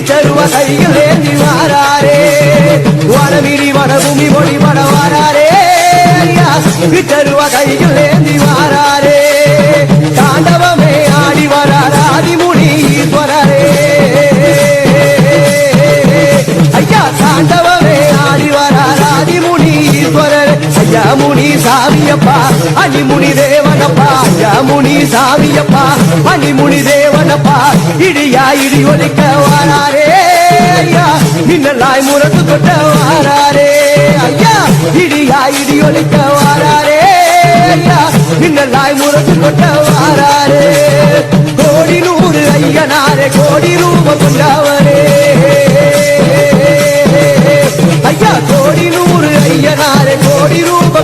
விட்டருவ கையில் ஏந்தி வாராரே வனமிரி வனபூமி மொழி பட வாராரே ஐயா விட்டருவ கையில் ஏந்தி வாராரே தாண்டவமே ஆடி வரார் ஆதிமுனி ஈஸ்வரரே ஐயா தாண்டவமே ஆடி வரார் ஆதிமுனி ஈஸ்வரர் ஐயா முனி சாமியப்பா அணிமுனி தேவனப்பா ஐயா முனி சாமியப்பா அணிமுனி தேவனப்பா இடியா இடி ஒலிக்க வாராரே ஐயா மின்னலாய் முரசு கொட்ட வாராரே ஐயா இடியா இடி ஒலிக்க வாராரே ஐயா மின்னலாய் முரசு கொட்ட வாராரே கோடி நூறு ஐயனாரே கோடி ரூப கொண்டவரே ஐயா கோடி நூறு ஐயனாரே கோடி ரூப